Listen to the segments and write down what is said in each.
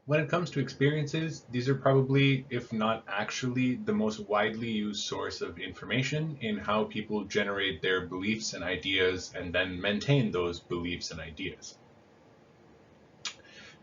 When it comes to experiences, these are probably, if not actually, the most widely used source of information in how people generate their beliefs and ideas and then maintain those beliefs and ideas.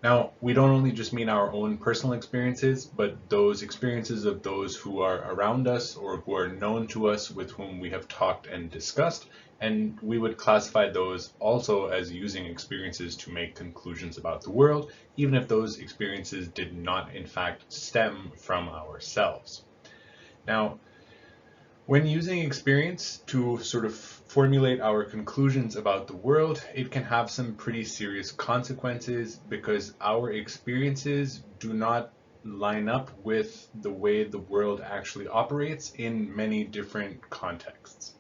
Now, we don't only just mean our own personal experiences, but those experiences of those who are around us or who are known to us with whom we have talked and discussed, and we would classify those also as using experiences to make conclusions about the world, even if those experiences did not in fact stem from ourselves. Now, when using experience to sort of formulate our conclusions about the world, it can have some pretty serious consequences because our experiences do not line up with the way the world actually operates in many different contexts.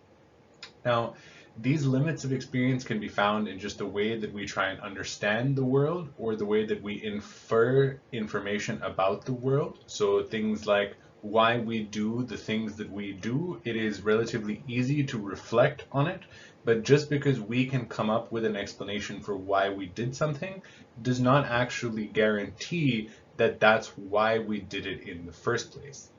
Now, these limits of experience can be found in just the way that we try and understand the world or the way that we infer information about the world. So things like why we do the things that we do, it is relatively easy to reflect on it, but just because we can come up with an explanation for why we did something does not actually guarantee that that's why we did it in the first place.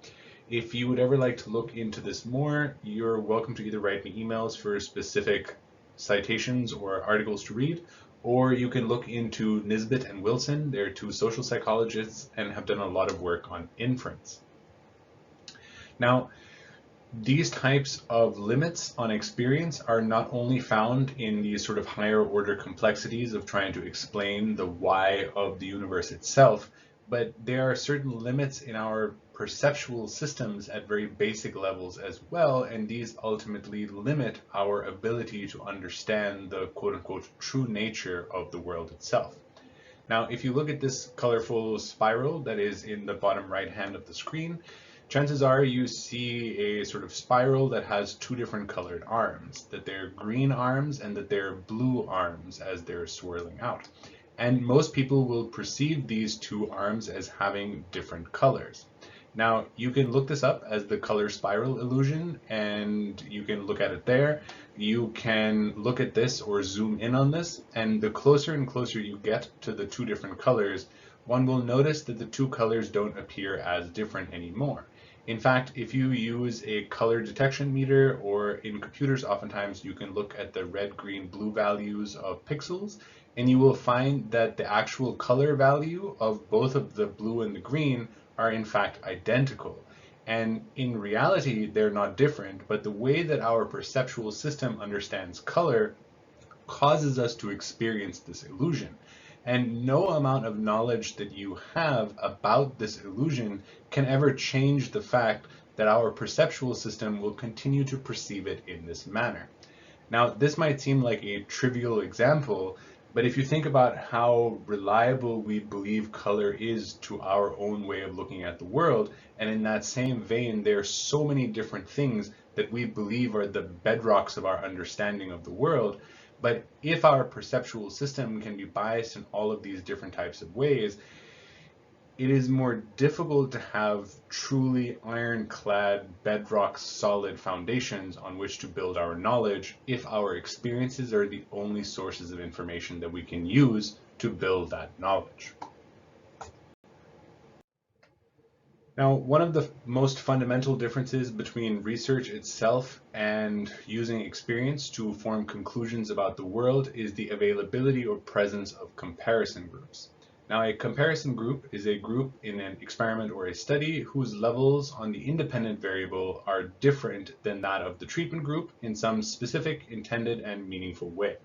If you would ever like to look into this more, you're welcome to either write me emails for specific citations or articles to read, or you can look into Nisbet and Wilson. They're two social psychologists and have done a lot of work on inference. Now, these types of limits on experience are not only found in these sort of higher order complexities of trying to explain the why of the universe itself, but there are certain limits in our perceptual systems at very basic levels as well, and these ultimately limit our ability to understand the quote-unquote true nature of the world itself. Now, if you look at this colorful spiral that is in the bottom right hand of the screen, chances are you see a sort of spiral that has two different colored arms, that they're green arms and that they're blue arms as they're swirling out. And most people will perceive these two arms as having different colors. Now, you can look this up as the color spiral illusion, and you can look at it there. You can look at this or zoom in on this, and the closer and closer you get to the two different colors, one will notice that the two colors don't appear as different anymore. In fact, if you use a color detection meter, or in computers, oftentimes you can look at the red, green, blue values of pixels, and you will find that the actual color value of both of the blue and the green are in fact identical. And in reality, they're not different, but the way that our perceptual system understands color causes us to experience this illusion. And no amount of knowledge that you have about this illusion can ever change the fact that our perceptual system will continue to perceive it in this manner. Now, this might seem like a trivial example, but if you think about how reliable we believe color is to our own way of looking at the world, and in that same vein, there are so many different things that we believe are the bedrocks of our understanding of the world. But if our perceptual system can be biased in all of these different types of ways, it is more difficult to have truly ironclad, bedrock solid foundations on which to build our knowledge if our experiences are the only sources of information that we can use to build that knowledge. Now, one of the most fundamental differences between research itself and using experience to form conclusions about the world is the availability or presence of comparison groups. Now, a comparison group is a group in an experiment or a study whose levels on the independent variable are different than that of the treatment group in some specific, intended, and meaningful way.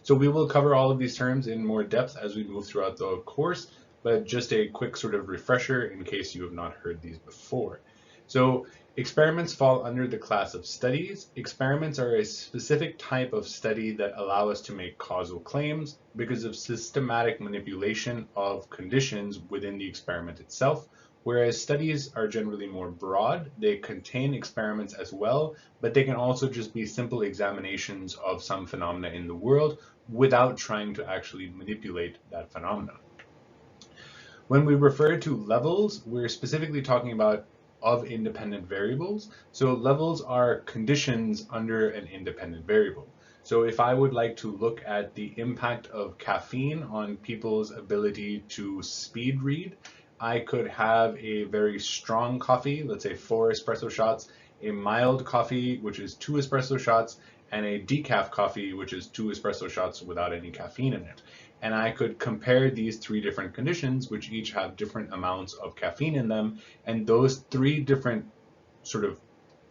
So we will cover all of these terms in more depth as we move throughout the course, but just a quick sort of refresher in case you have not heard these before. So experiments fall under the class of studies. Experiments are a specific type of study that allow us to make causal claims because of systematic manipulation of conditions within the experiment itself, whereas studies are generally more broad. They contain experiments as well, but they can also just be simple examinations of some phenomena in the world without trying to actually manipulate that phenomenon. When we refer to levels, we're specifically talking about of independent variables. So levels are conditions under an independent variable. So if I would like to look at the impact of caffeine on people's ability to speed read, I could have a very strong coffee, let's say 4 espresso shots, a mild coffee, which is 2 espresso shots, and a decaf coffee, which is 2 espresso shots without any caffeine in it. And I could compare these 3 different conditions, which each have different amounts of caffeine in them, and those 3 different sort of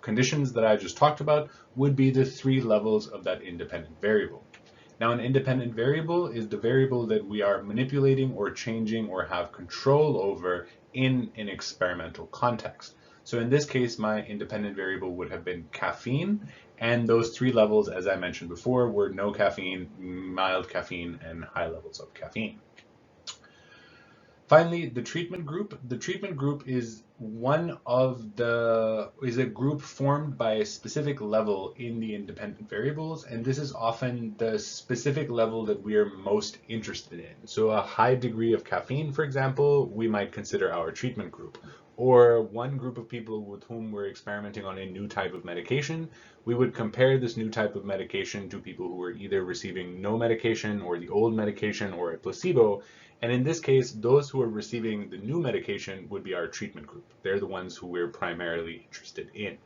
conditions that I just talked about would be the 3 levels of that independent variable. Now, an independent variable is the variable that we are manipulating or changing or have control over in an experimental context. So in this case, my independent variable would have been caffeine, and those 3 levels, as I mentioned before, were no caffeine, mild caffeine, and high levels of caffeine. Finally, the treatment group. The treatment group is a group formed by a specific level in the independent variables, and this is often the specific level that we are most interested in. So a high degree of caffeine, for example, we might consider our treatment group. Or one group of people with whom we're experimenting on a new type of medication, we would compare this new type of medication to people who were either receiving no medication or the old medication or a placebo. And in this case, those who are receiving the new medication would be our treatment group. They're the ones who we're primarily interested in.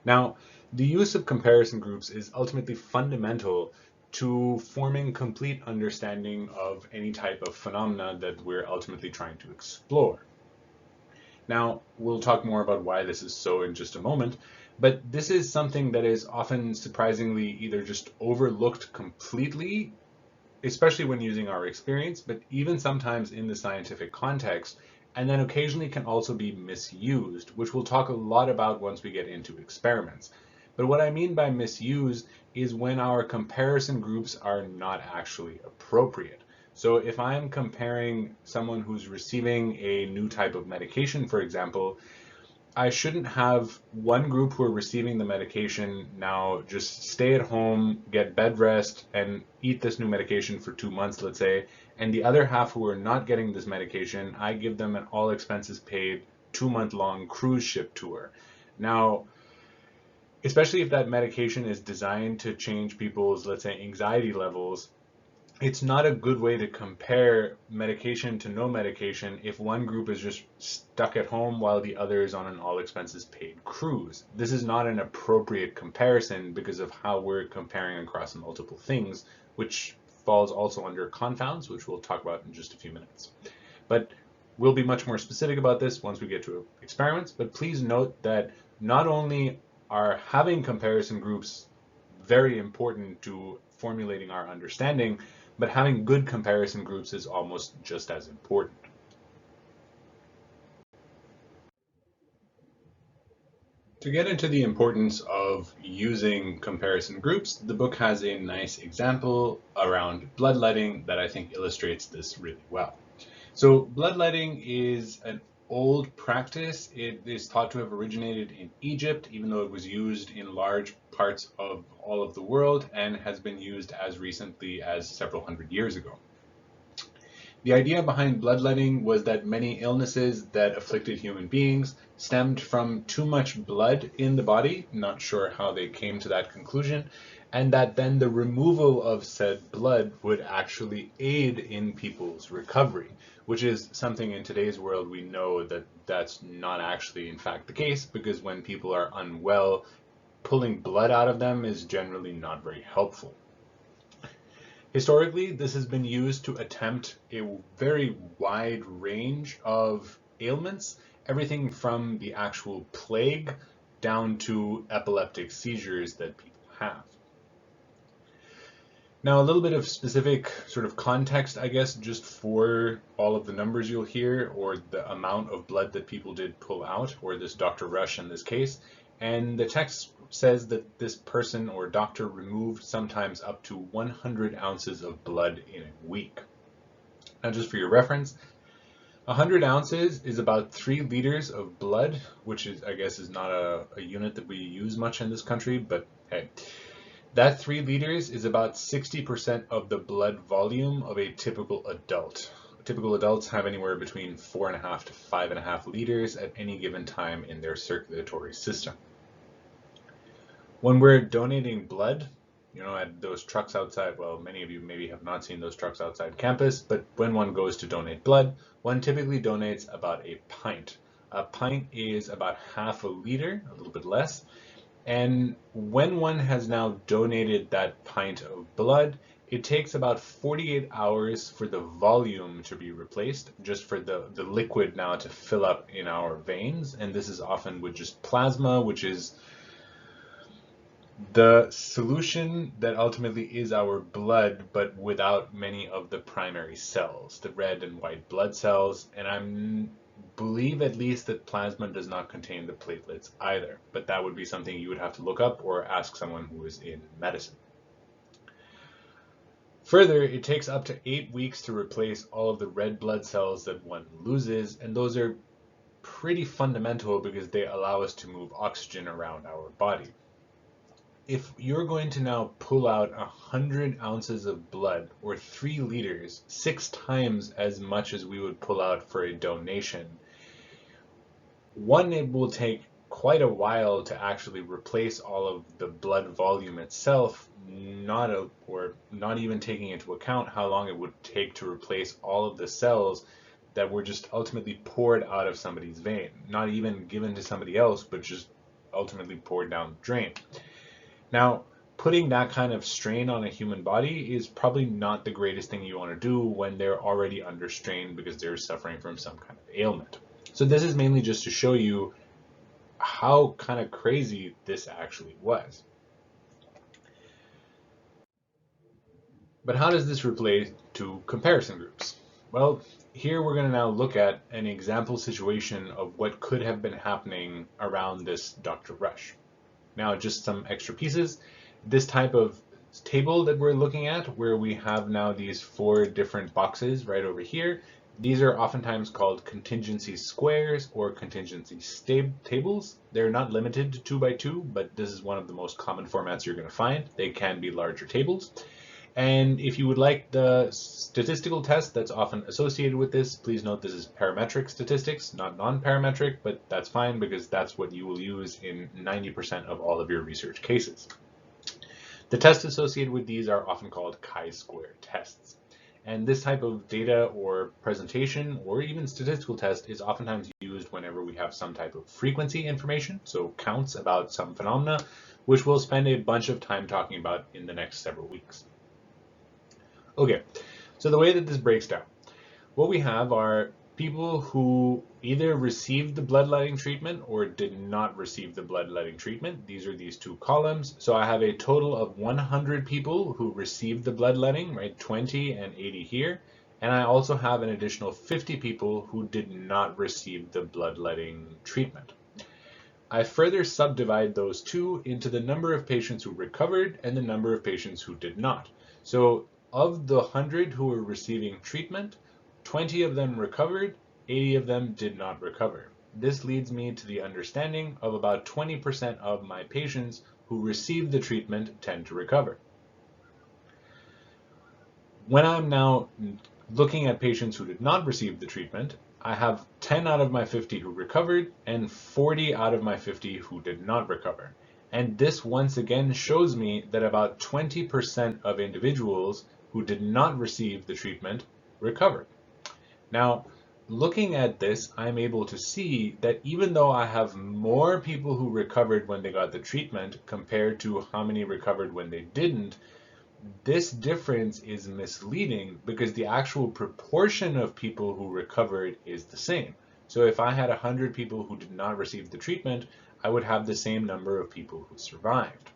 Now, the use of comparison groups is ultimately fundamental to forming complete understanding of any type of phenomena that we're ultimately trying to explore. Now, we'll talk more about why this is so in just a moment, but this is something that is often surprisingly either just overlooked completely, especially when using our experience, but even sometimes in the scientific context, and then occasionally can also be misused, which we'll talk a lot about once we get into experiments. But what I mean by misuse is when our comparison groups are not actually appropriate. So if I'm comparing someone who's receiving a new type of medication, for example, I shouldn't have one group who are receiving the medication now just stay at home, get bed rest, and eat this new medication for 2 months, let's say, and the other half who are not getting this medication, I give them an all expenses paid 2-month-long cruise ship tour. Now, especially if that medication is designed to change people's, let's say, anxiety levels, it's not a good way to compare medication to no medication if one group is just stuck at home while the other is on an all expenses paid cruise. This is not an appropriate comparison because of how we're comparing across multiple things, which falls also under confounds, which we'll talk about in just a few minutes. But we'll be much more specific about this once we get to experiments, but please note that not only are having comparison groups very important to formulating our understanding, but having good comparison groups is almost just as important. To get into the importance of using comparison groups, the book has a nice example around bloodletting that I think illustrates this really well. So bloodletting is an old practice. It is thought to have originated in Egypt, even though it was used in large parts of all of the world and has been used as recently as several hundred years ago. The idea behind bloodletting was that many illnesses that afflicted human beings stemmed from too much blood in the body, not sure how they came to that conclusion, and that then the removal of said blood would actually aid in people's recovery, which is something in today's world we know that that's not actually in fact the case, because when people are unwell, pulling blood out of them is generally not very helpful. Historically, this has been used to attempt a very wide range of ailments, everything from the actual plague down to epileptic seizures that people have. Now, a little bit of specific sort of context, I guess, just for all of the numbers you'll hear or the amount of blood that people did pull out, or this Dr. Rush in this case. And the text says that this person or doctor removed sometimes up to 100 ounces of blood in a week. Now, just for your reference, 100 ounces is about 3 liters of blood, which is, I guess, is not a unit that we use much in this country, but hey. That 3 liters is about 60% of the blood volume of a typical adult. Typical adults have anywhere between 4.5 to 5.5 liters at any given time in their circulatory system. When we're donating blood, at those trucks outside, well, many of you maybe have not seen those trucks outside campus, but when one goes to donate blood, one typically donates about a pint. A pint is about half a liter, a little bit less. And when one has now donated that pint of blood, it takes about 48 hours for the volume to be replaced, just for the liquid now to fill up in our veins. And this is often with just plasma, which is the solution that ultimately is our blood, but without many of the primary cells, the red and white blood cells. And I believe at least that plasma does not contain the platelets either, but that would be something you would have to look up or ask someone who is in medicine. Further, it takes up to 8 weeks to replace all of the red blood cells that one loses, and those are pretty fundamental because they allow us to move oxygen around our body. If you're going to now pull out 100 ounces of blood, or 3 liters, 6 times as much as we would pull out for a donation, it will take quite a while to actually replace all of the blood volume itself, not even taking into account how long it would take to replace all of the cells that were just ultimately poured out of somebody's vein, not even given to somebody else, but just ultimately poured down the drain. Now, putting that kind of strain on a human body is probably not the greatest thing you want to do when they're already under strain because they're suffering from some kind of ailment. So this is mainly just to show you how kind of crazy this actually was. But how does this relate to comparison groups? Well, here we're going to now look at an example situation of what could have been happening around this Dr. Rush. Now, just some extra pieces. This type of table that we're looking at, where we have now these 4 different boxes right over here, these are oftentimes called contingency squares or contingency tables. They're not limited to 2 by 2, but this is one of the most common formats you're going to find. They can be larger tables. And if you would like the statistical test that's often associated with this, please note this is parametric statistics, not non-parametric, but that's fine because that's what you will use in 90% of all of your research cases. The tests associated with these are often called chi-square tests. And this type of data or presentation or even statistical test is oftentimes used whenever we have some type of frequency information, so counts about some phenomena, which we'll spend a bunch of time talking about in the next several weeks. Okay, so the way that this breaks down, what we have are people who either received the bloodletting treatment or did not receive the bloodletting treatment. These are these 2 columns. So I have a total of 100 people who received the bloodletting, right? 20 and 80 here. And I also have an additional 50 people who did not receive the bloodletting treatment. I further subdivide those 2 into the number of patients who recovered and the number of patients who did not. So of the 100 who were receiving treatment, 20 of them recovered, 80 of them did not recover. This leads me to the understanding of about 20% of my patients who received the treatment tend to recover. When I'm now looking at patients who did not receive the treatment, I have 10 out of my 50 who recovered and 40 out of my 50 who did not recover. And this once again shows me that about 20% of individuals who did not receive the treatment recovered. Now, looking at this, I'm able to see that even though I have more people who recovered when they got the treatment compared to how many recovered when they didn't, this difference is misleading because the actual proportion of people who recovered is the same. So if I had 100 people who did not receive the treatment, I would have the same number of people who survived.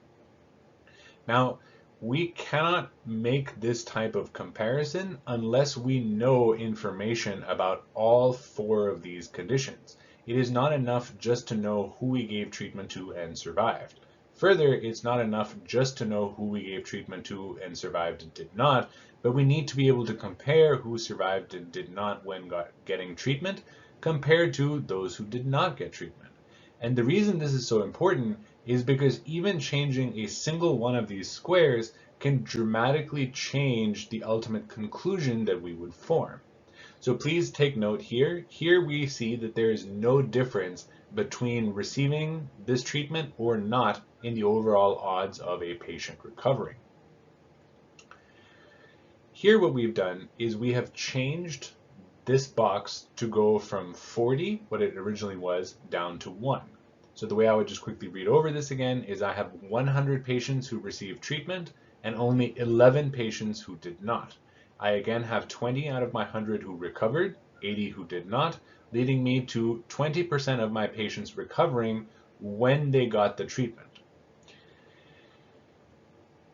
Now, we cannot make this type of comparison unless we know information about all 4 of these conditions. It is not enough just to know who we gave treatment to and survived. Further, it's not enough just to know who we gave treatment to and survived and did not, but we need to be able to compare who survived and did not when getting treatment compared to those who did not get treatment. And the reason this is so important is because even changing a single one of these squares can dramatically change the ultimate conclusion that we would form. So please take note here. Here we see that there is no difference between receiving this treatment or not in the overall odds of a patient recovering. Here what we've done is we have changed this box to go from 40, what it originally was, down to 1. So the way I would just quickly read over this again is I have 100 patients who received treatment and only 11 patients who did not. I again have 20 out of my 100 who recovered, 80 who did not, leading me to 20% of my patients recovering when they got the treatment.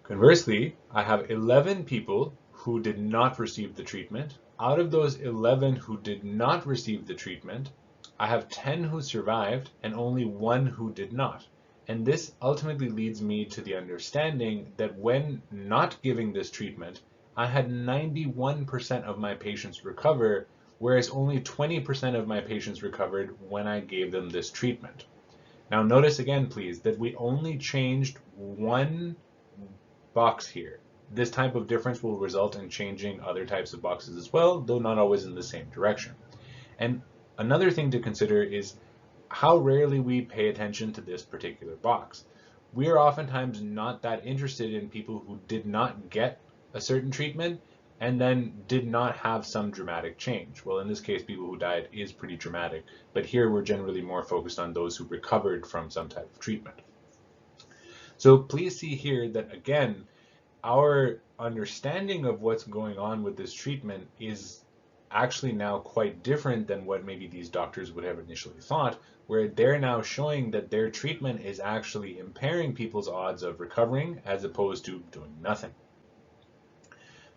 Conversely, I have 11 people who did not receive the treatment. Out of those 11 who did not receive the treatment, I have 10 who survived and only 1 who did not. And this ultimately leads me to the understanding that when not giving this treatment, I had 91% of my patients recover, whereas only 20% of my patients recovered when I gave them this treatment. Now notice again, please, that we only changed one box here. This type of difference will result in changing other types of boxes as well, though not always in the same direction. And another thing to consider is how rarely we pay attention to this particular box. We are oftentimes not that interested in people who did not get a certain treatment and then did not have some dramatic change. Well, in this case, people who died is pretty dramatic, but here we're generally more focused on those who recovered from some type of treatment. So please see here that, again, our understanding of what's going on with this treatment is actually now quite different than what maybe these doctors would have initially thought, where they're now showing that their treatment is actually impairing people's odds of recovering as opposed to doing nothing.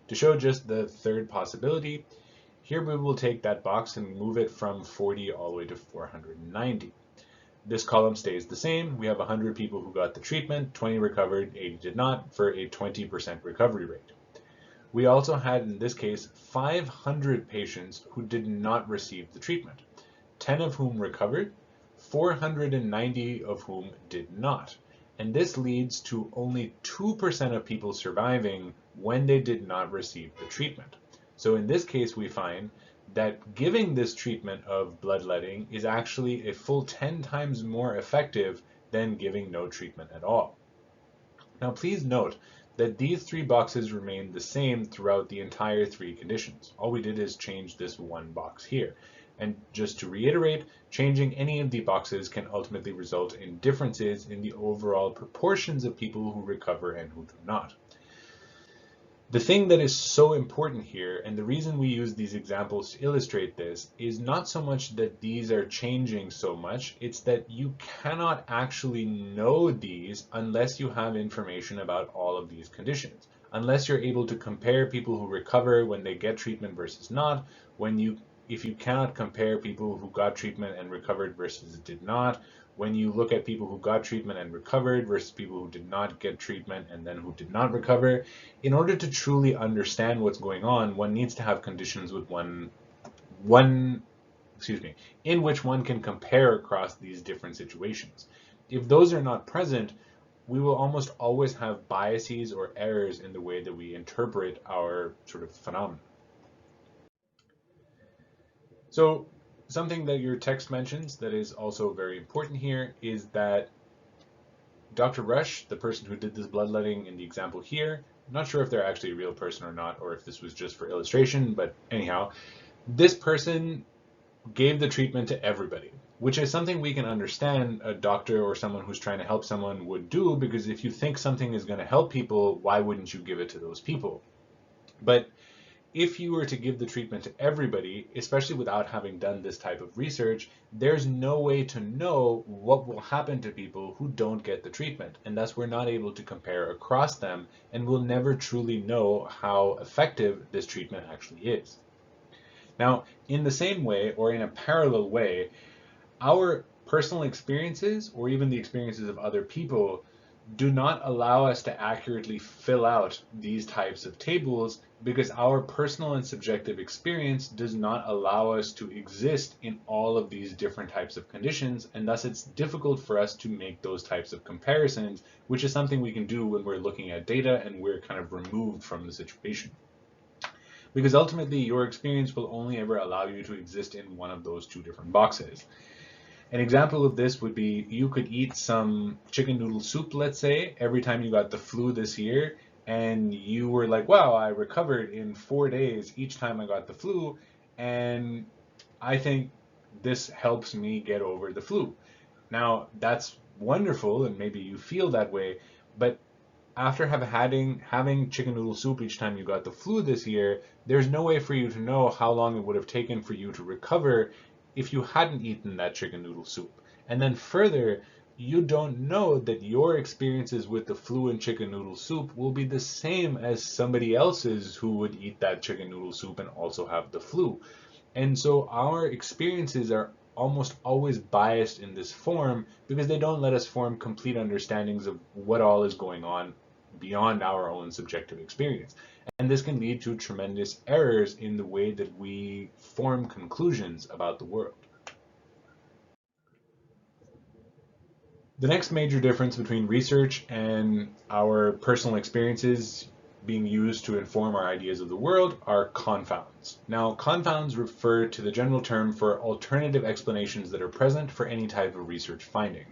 To show just the third possibility, here we will take that box and move it from 40 all the way to 490. This column stays the same. We have 100 people who got the treatment, 20 recovered, 80 did not, for a 20% recovery rate. We also had, in this case, 500 patients who did not receive the treatment, 10 of whom recovered, 490 of whom did not. And this leads to only 2% of people surviving when they did not receive the treatment. So in this case, we find that giving this treatment of bloodletting is actually a full 10 times more effective than giving no treatment at all. Now please note that these three boxes remain the same throughout the entire three conditions. All we did is change this one box here. And just to reiterate, changing any of the boxes can ultimately result in differences in the overall proportions of people who recover and who do not. The thing that is so important here, and the reason we use these examples to illustrate this, is not so much that these are changing so much, it's that you cannot actually know these unless you have information about all of these conditions. Unless you're able to compare people who recover when they get treatment versus not, if you cannot compare people who got treatment and recovered versus did not, when you look at people who got treatment and recovered versus people who did not get treatment and then who did not recover, in order to truly understand what's going on, one needs to have conditions with in which one can compare across these different situations. If those are not present, we will almost always have biases or errors in the way that we interpret our sort of phenomena. So something that your text mentions that is also very important here is that Dr. Rush, the person who did this bloodletting in the example here, I'm not sure if they're actually a real person or not, or if this was just for illustration, but anyhow, this person gave the treatment to everybody, which is something we can understand a doctor or someone who's trying to help someone would do, because if you think something is going to help people, why wouldn't you give it to those people? But if you were to give the treatment to everybody, especially without having done this type of research, there's no way to know what will happen to people who don't get the treatment. And thus we're not able to compare across them, and we'll never truly know how effective this treatment actually is. Now, in the same way, or in a parallel way, our personal experiences, or even the experiences of other people, do not allow us to accurately fill out these types of tables, because our personal and subjective experience does not allow us to exist in all of these different types of conditions, and thus it's difficult for us to make those types of comparisons, which is something we can do when we're looking at data and we're kind of removed from the situation. Because ultimately your experience will only ever allow you to exist in one of those two different boxes. An example of this would be you could eat some chicken noodle soup, let's say, every time you got the flu this year, and you were like, wow, I recovered in 4 days each time I got the flu, and I think this helps me get over the flu. Now, that's wonderful, and maybe you feel that way, but after having chicken noodle soup each time you got the flu this year, there's no way for you to know how long it would have taken for you to recover if you hadn't eaten that chicken noodle soup. And then further, you don't know that your experiences with the flu and chicken noodle soup will be the same as somebody else's who would eat that chicken noodle soup and also have the flu. And so our experiences are almost always biased in this form because they don't let us form complete understandings of what all is going on beyond our own subjective experience. And this can lead to tremendous errors in the way that we form conclusions about the world. The next major difference between research and our personal experiences being used to inform our ideas of the world are confounds. Now, confounds refer to the general term for alternative explanations that are present for any type of research finding.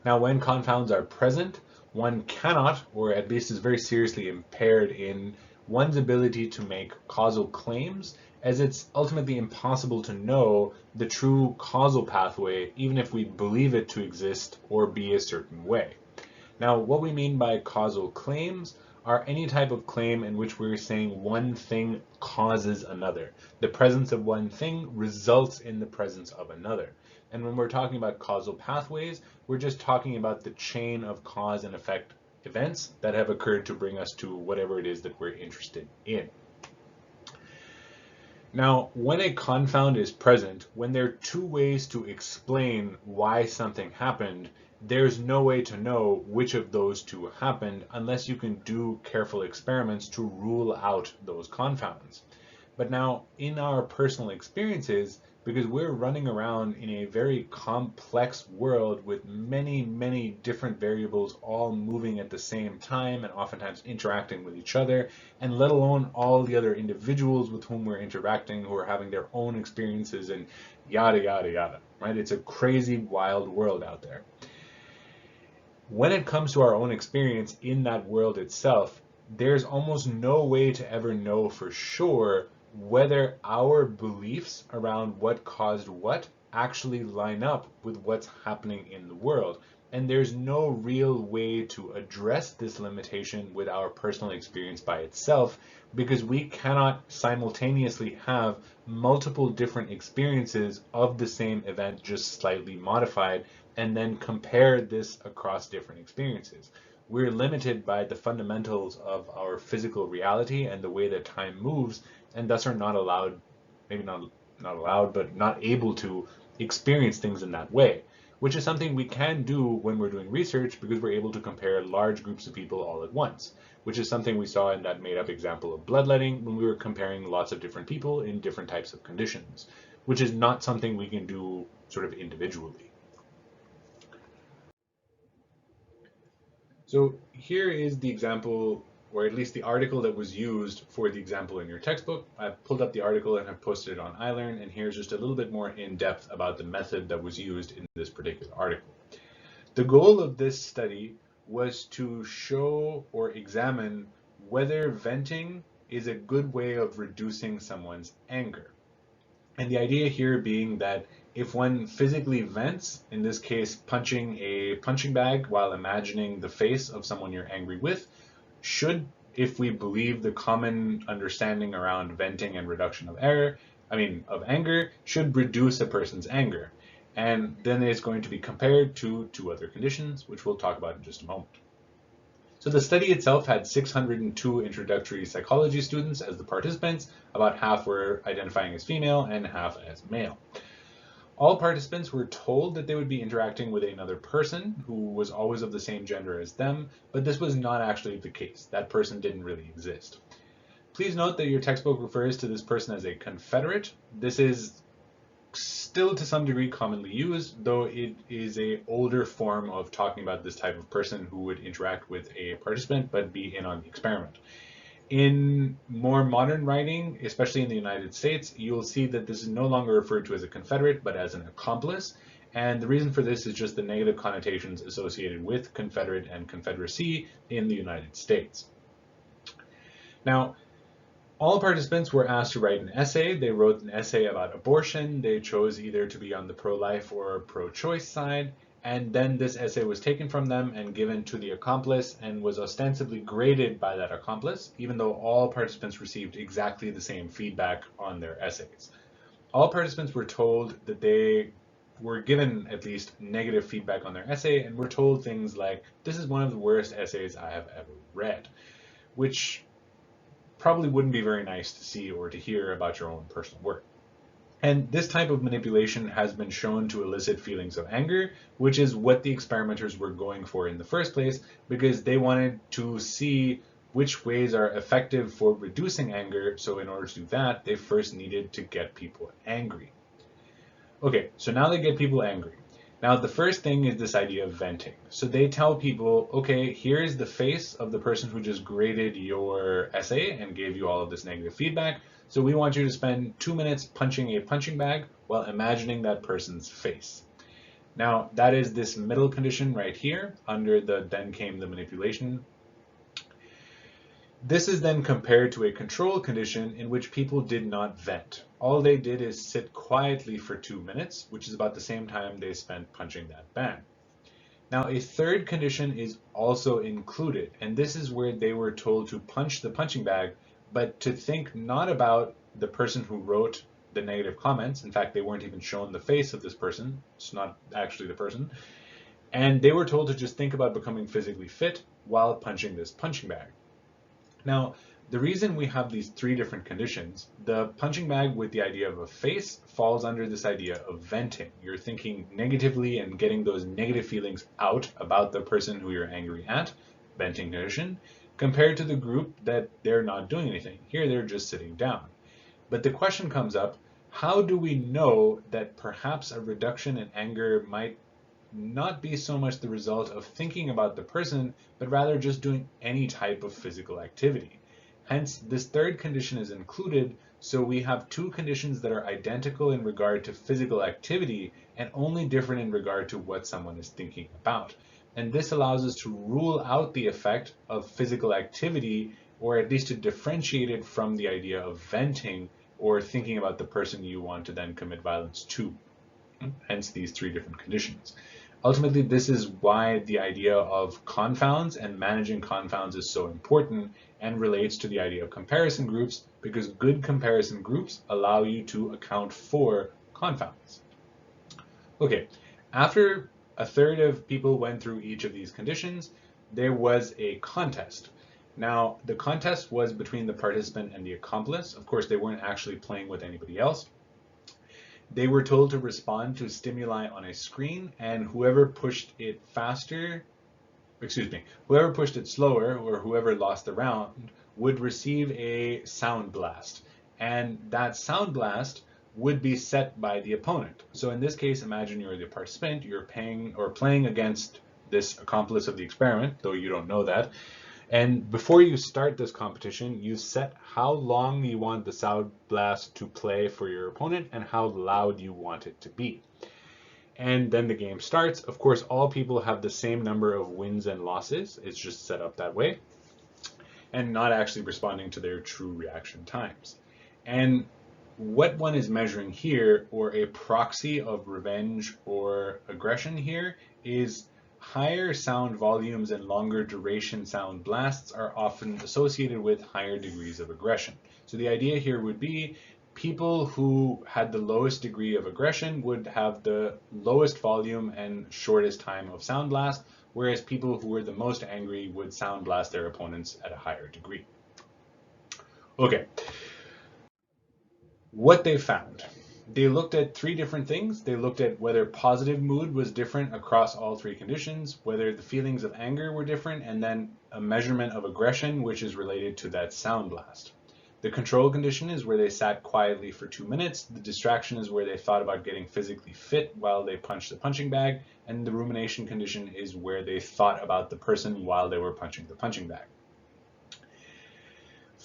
Now, when confounds are present, one cannot, or at least is very seriously impaired in one's ability to make causal claims, as it's ultimately impossible to know the true causal pathway, even if we believe it to exist or be a certain way. Now, what we mean by causal claims are any type of claim in which we're saying one thing causes another. The presence of one thing results in the presence of another. And when we're talking about causal pathways, we're just talking about the chain of cause and effect events that have occurred to bring us to whatever it is that we're interested in. Now, when a confound is present, when there are two ways to explain why something happened, there's no way to know which of those two happened unless you can do careful experiments to rule out those confounds. But now, in our personal experiences, because we're running around in a very complex world with many, many different variables all moving at the same time and oftentimes interacting with each other, and let alone all the other individuals with whom we're interacting who are having their own experiences and yada, yada, yada, right? It's a crazy, wild world out there. When it comes to our own experience in that world itself, there's almost no way to ever know for sure whether our beliefs around what caused what actually line up with what's happening in the world. And there's no real way to address this limitation with our personal experience by itself, because we cannot simultaneously have multiple different experiences of the same event, just slightly modified, and then compare this across different experiences. We're limited by the fundamentals of our physical reality and the way that time moves, and thus are not allowed, maybe not allowed, but not able to experience things in that way, which is something we can do when we're doing research because we're able to compare large groups of people all at once, which is something we saw in that made-up example of bloodletting when we were comparing lots of different people in different types of conditions, which is not something we can do sort of individually. So here is the example, or at least the article that was used for the example in your textbook. I've pulled up the article and have posted it on iLearn, and here's just a little bit more in depth about the method that was used in this particular article. The goal of this study was to show or examine whether venting is a good way of reducing someone's anger. And the idea here being that if one physically vents, in this case punching a punching bag while imagining the face of someone you're angry with, should, if we believe the common understanding around venting and reduction of anger, should reduce a person's anger. And then it's going to be compared to two other conditions, which we'll talk about in just a moment. So the study itself had 602 introductory psychology students as the participants. About half were identifying as female and half as male. All participants were told that they would be interacting with another person who was always of the same gender as them, but this was not actually the case. That person didn't really exist. Please note that your textbook refers to this person as a confederate. This is still to some degree commonly used, though it is an older form of talking about this type of person who would interact with a participant but be in on the experiment. In more modern writing, especially in the United States, you'll see that this is no longer referred to as a Confederate, but as an accomplice. And the reason for this is just the negative connotations associated with Confederate and Confederacy in the United States. Now, all participants were asked to write an essay. They wrote an essay about abortion. They chose either to be on the pro-life or pro-choice side. And then this essay was taken from them and given to the accomplice and was ostensibly graded by that accomplice, even though all participants received exactly the same feedback on their essays. All participants were told that they were given at least negative feedback on their essay and were told things like, "This is one of the worst essays I have ever read," which probably wouldn't be very nice to see or to hear about your own personal work. And this type of manipulation has been shown to elicit feelings of anger, which is what the experimenters were going for in the first place, because they wanted to see which ways are effective for reducing anger. So in order to do that, they first needed to get people angry. Okay, so now they get people angry. Now, the first thing is this idea of venting. So they tell people, okay, here's the face of the person who just graded your essay and gave you all of this negative feedback. So we want you to spend 2 minutes punching a punching bag while imagining that person's face. Now, that is this middle condition right here under the then came the manipulation. This is then compared to a control condition in which people did not vent. All they did is sit quietly for 2 minutes, which is about the same time they spent punching that bag. Now, a third condition is also included, and this is where they were told to punch the punching bag, but to think not about the person who wrote the negative comments. In fact, they weren't even shown the face of this person. It's not actually the person. And they were told to just think about becoming physically fit while punching this punching bag. Now, the reason we have these three different conditions, the punching bag with the idea of a face falls under this idea of venting. You're thinking negatively and getting those negative feelings out about the person who you're angry at, venting condition, compared to the group that they're not doing anything. Here they're just sitting down. But the question comes up, how do we know that perhaps a reduction in anger might not be so much the result of thinking about the person, but rather just doing any type of physical activity? Hence, this third condition is included, so we have two conditions that are identical in regard to physical activity and only different in regard to what someone is thinking about. And this allows us to rule out the effect of physical activity, or at least to differentiate it from the idea of venting or thinking about the person you want to then commit violence to. Hence these three different conditions. Ultimately, this is why the idea of confounds and managing confounds is so important and relates to the idea of comparison groups, because good comparison groups allow you to account for confounds. Okay, after a third of people went through each of these conditions, there was a contest. Now, the contest was between the participant and the accomplice. Of course, they weren't actually playing with anybody else. They were told to respond to stimuli on a screen, and whoever pushed it whoever pushed it slower, or whoever lost the round, would receive a sound blast. And that sound blast would be set by the opponent. So in this case, imagine you're the participant, you're playing against this accomplice of the experiment, though you don't know that. And before you start this competition, you set how long you want the sound blast to play for your opponent and how loud you want it to be. And then the game starts. Of course, all people have the same number of wins and losses. It's just set up that way, and not actually responding to their true reaction times. And what one is measuring here, or a proxy of revenge or aggression here, is higher sound volumes and longer duration sound blasts are often associated with higher degrees of aggression. So the idea here would be people who had the lowest degree of aggression would have the lowest volume and shortest time of sound blast, whereas people who were the most angry would sound blast their opponents at a higher degree. Okay, what they found. They looked at three different things. They looked at whether positive mood was different across all three conditions, whether the feelings of anger were different, and then a measurement of aggression, which is related to that sound blast. The control condition is where they sat quietly for 2 minutes. The distraction is where they thought about getting physically fit while they punched the punching bag. And the rumination condition is where they thought about the person while they were punching the punching bag.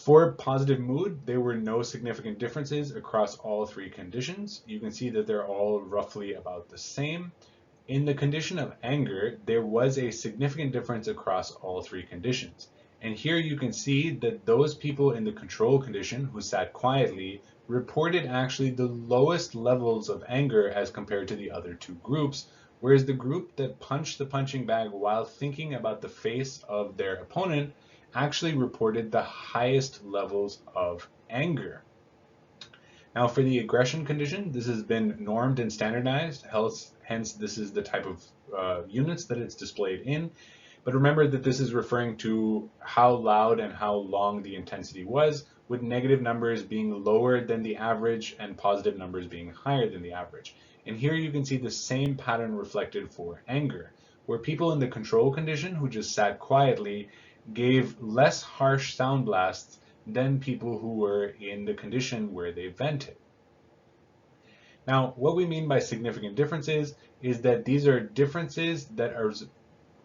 For positive mood, there were no significant differences across all three conditions. You can see that they're all roughly about the same. In the condition of anger, there was a significant difference across all three conditions. And here you can see that those people in the control condition who sat quietly reported actually the lowest levels of anger as compared to the other two groups, whereas the group that punched the punching bag while thinking about the face of their opponent actually reported the highest levels of anger. Now for the aggression condition, this has been normed and standardized, hence this is the type of units that it's displayed in. But remember that this is referring to how loud and how long the intensity was, with negative numbers being lower than the average and positive numbers being higher than the average. And here you can see the same pattern reflected for anger, where people in the control condition who just sat quietly gave less harsh sound blasts than people who were in the condition where they vented. Now, what we mean by significant differences is that these are differences that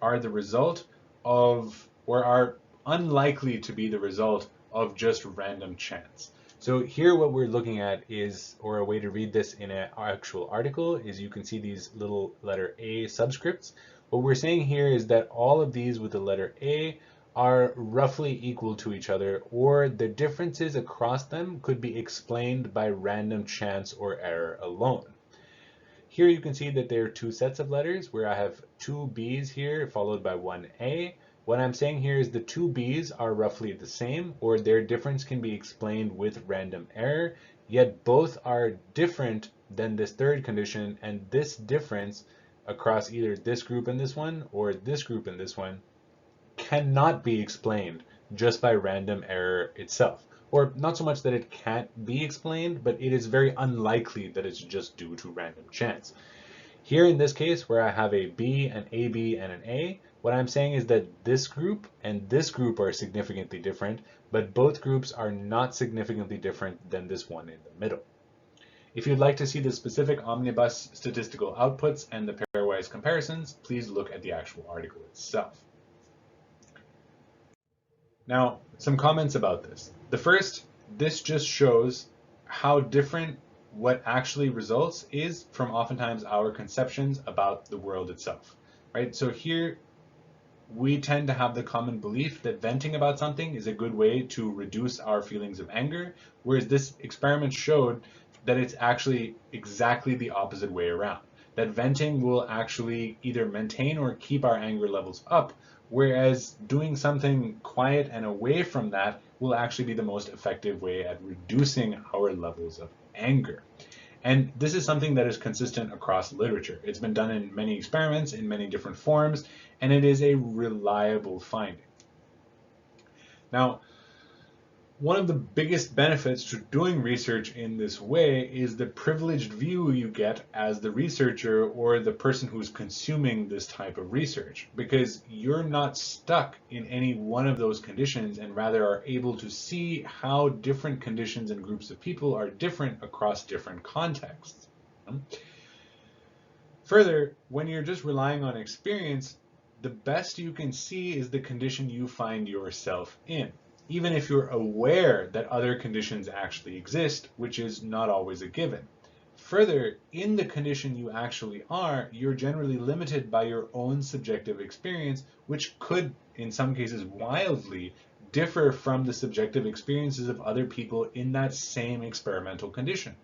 are the result of, or are unlikely to be the result of just random chance. So here what we're looking at is, or a way to read this in an actual article, is you can see these little letter A subscripts. What we're saying here is that all of these with the letter A are roughly equal to each other, or the differences across them could be explained by random chance or error alone. Here you can see that there are two sets of letters where I have two B's here followed by one A. What I'm saying here is the two B's are roughly the same, or their difference can be explained with random error, yet both are different than this third condition, and this difference across either this group and this one or this group and this one cannot be explained just by random error itself. Or not so much that it can't be explained, but it is very unlikely that it's just due to random chance. Here in this case, where I have a B, an AB, and an A, what I'm saying is that this group and this group are significantly different, but both groups are not significantly different than this one in the middle. If you'd like to see the specific omnibus statistical outputs and the pairwise comparisons, please look at the actual article itself. Now, some comments about this. The first, this just shows how different what actually results is from oftentimes our conceptions about the world itself, right? So here we tend to have the common belief that venting about something is a good way to reduce our feelings of anger, whereas this experiment showed that it's actually exactly the opposite way around. That venting will actually either maintain or keep our anger levels up, whereas doing something quiet and away from that will actually be the most effective way at reducing our levels of anger. And this is something that is consistent across literature. It's been done in many experiments in many different forms, and it is a reliable finding. Now, one of the biggest benefits to doing research in this way is the privileged view you get as the researcher or the person who's consuming this type of research, because you're not stuck in any one of those conditions and rather are able to see how different conditions and groups of people are different across different contexts. Further, when you're just relying on experience, the best you can see is the condition you find yourself in, even if you're aware that other conditions actually exist, which is not always a given. Further, in the condition you actually are, you're generally limited by your own subjective experience, which could, in some cases wildly, differ from the subjective experiences of other people in that same experimental condition.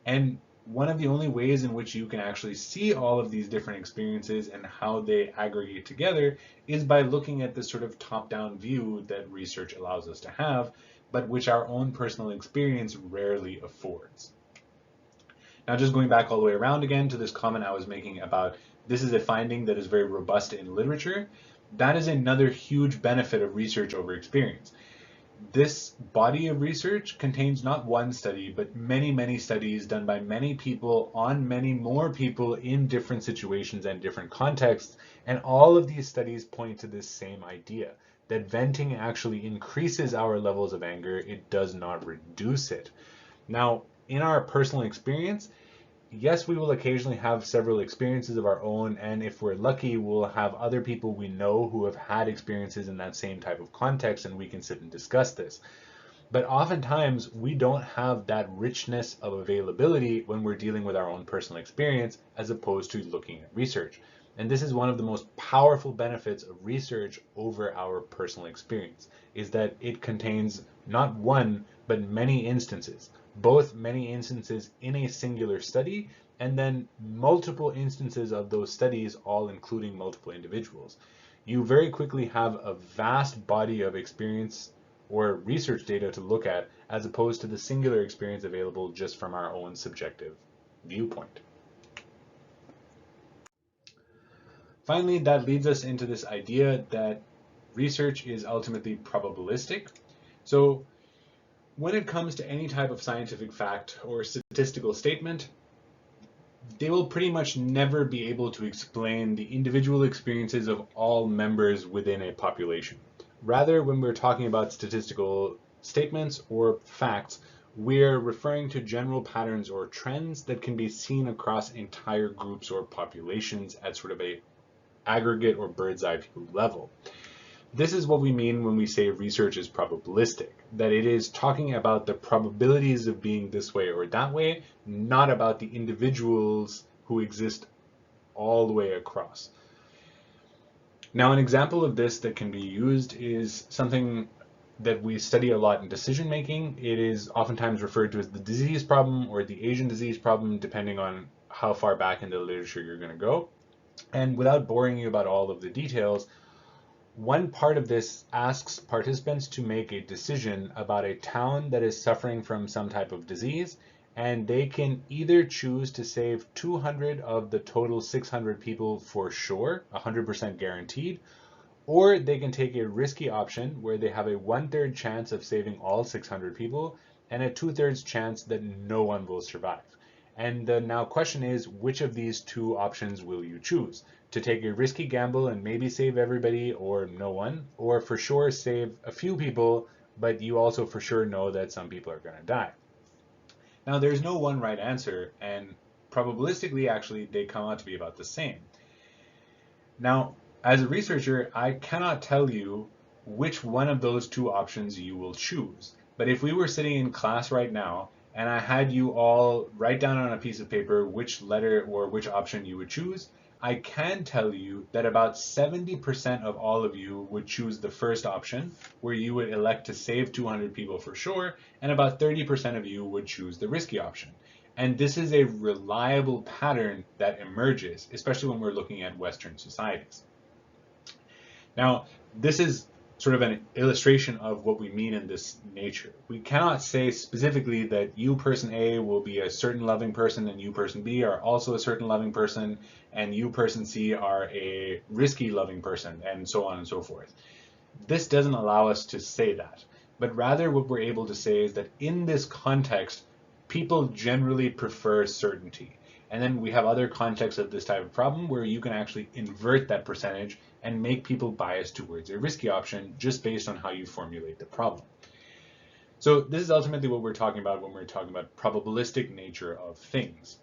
And one of the only ways in which you can actually see all of these different experiences and how they aggregate together is by looking at this sort of top-down view that research allows us to have, but which our own personal experience rarely affords. Now, just going back all the way around again to this comment I was making about this is a finding that is very robust in literature, that is another huge benefit of research over experience. This body of research contains not one study, but many, many studies done by many people on many more people in different situations and different contexts. And all of these studies point to this same idea, that venting actually increases our levels of anger. It does not reduce it. Now, in our personal experience, yes, we will occasionally have several experiences of our own, and if we're lucky, we'll have other people we know who have had experiences in that same type of context, and we can sit and discuss this. But oftentimes we don't have that richness of availability when we're dealing with our own personal experience as opposed to looking at research. And this is one of the most powerful benefits of research over our personal experience, is that it contains not one, but many instances, both many instances in a singular study, and then multiple instances of those studies, all including multiple individuals. You very quickly have a vast body of experience or research data to look at, as opposed to the singular experience available just from our own subjective viewpoint. Finally, that leads us into this idea that research is ultimately probabilistic. So when it comes to any type of scientific fact or statistical statement, they will pretty much never be able to explain the individual experiences of all members within a population. Rather, when we're talking about statistical statements or facts, we're referring to general patterns or trends that can be seen across entire groups or populations at sort of a aggregate or bird's eye view level. This is what we mean when we say research is probabilistic, that it is talking about the probabilities of being this way or that way, not about the individuals who exist all the way across. Now, an example of this that can be used is something that we study a lot in decision making. It is oftentimes referred to as the disease problem or the Asian disease problem, depending on how far back in the literature you're going to go. And without boring you about all of the details, one part of this asks participants to make a decision about a town that is suffering from some type of disease, and they can either choose to save 200 of the total 600 people for sure, 100% guaranteed, or they can take a risky option where they have a 1/3 chance of saving all 600 people and a 2/3 chance that no one will survive. And the now question is, which of these two options will you choose? To take a risky gamble and maybe save everybody or no one, or for sure save a few people, but you also for sure know that some people are going to die. Now, there's no one right answer, and probabilistically, actually, they come out to be about the same. Now, as a researcher, I cannot tell you which one of those two options you will choose. But if we were sitting in class right now and I had you all write down on a piece of paper which letter or which option you would choose, I can tell you that about 70% of all of you would choose the first option, where you would elect to save 200 people for sure, and about 30% of you would choose the risky option. And this is a reliable pattern that emerges, especially when we're looking at Western societies. Now, this is sort of an illustration of what we mean in this nature. We cannot say specifically that you person A will be a certain loving person and you person B are also a certain loving person and you person C are a risky loving person, and so on and so forth. This doesn't allow us to say that, but rather what we're able to say is that in this context, people generally prefer certainty. And then we have other contexts of this type of problem where you can actually invert that percentage and make people bias towards a risky option just based on how you formulate the problem. So this is ultimately what we're talking about when we're talking about probabilistic nature of things.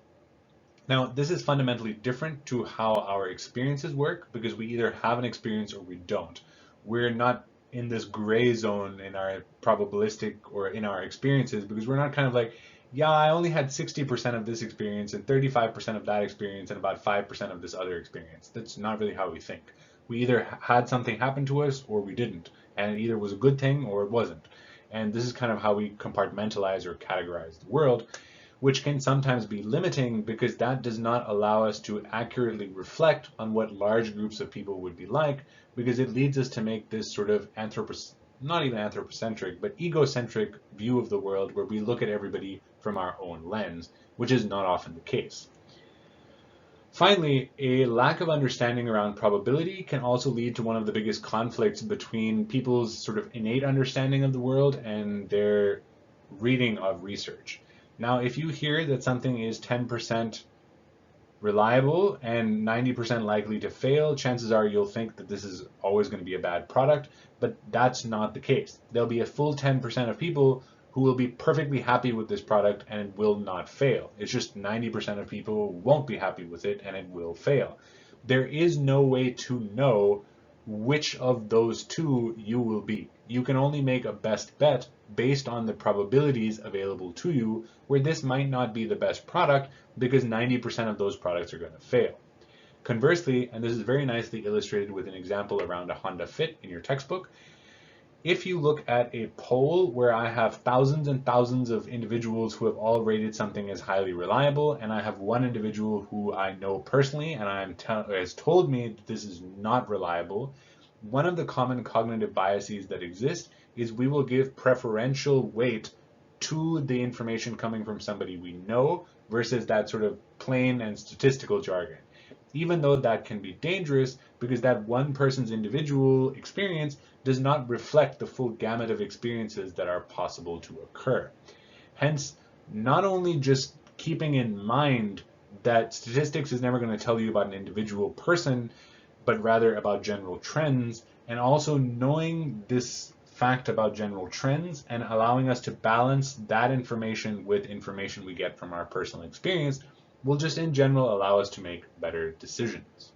Now, this is fundamentally different to how our experiences work, because we either have an experience or we don't. We're not in this gray zone in our probabilistic or in our experiences, because we're not kind of like, yeah, I only had 60% of this experience and 35% of that experience and about 5% of this other experience. That's not really how we think. We either had something happen to us or we didn't, and it either was a good thing or it wasn't. And this is kind of how we compartmentalize or categorize the world, which can sometimes be limiting because that does not allow us to accurately reflect on what large groups of people would be like, because it leads us to make this sort of not even anthropocentric, but egocentric view of the world where we look at everybody from our own lens, which is not often the case. Finally, a lack of understanding around probability can also lead to one of the biggest conflicts between people's sort of innate understanding of the world and their reading of research. Now, if you hear that something is 10% reliable and 90% likely to fail, chances are you'll think that this is always going to be a bad product, but that's not the case. There'll be a full 10% of people who will be perfectly happy with this product and it will not fail. It's just 90% of people won't be happy with it and it will fail. There is no way to know which of those two you will be. You can only make a best bet based on the probabilities available to you, where this might not be the best product because 90% of those products are going to fail. Conversely, and this is very nicely illustrated with an example around a Honda Fit in your textbook, if you look at a poll where I have thousands and thousands of individuals who have all rated something as highly reliable, and I have one individual who I know personally and has told me that this is not reliable, one of the common cognitive biases that exist is we will give preferential weight to the information coming from somebody we know versus that sort of plain and statistical jargon. Even though that can be dangerous because that one person's individual experience does not reflect the full gamut of experiences that are possible to occur. Hence, not only just keeping in mind that statistics is never going to tell you about an individual person, but rather about general trends, and also knowing this fact about general trends and allowing us to balance that information with information we get from our personal experience will just in general allow us to make better decisions.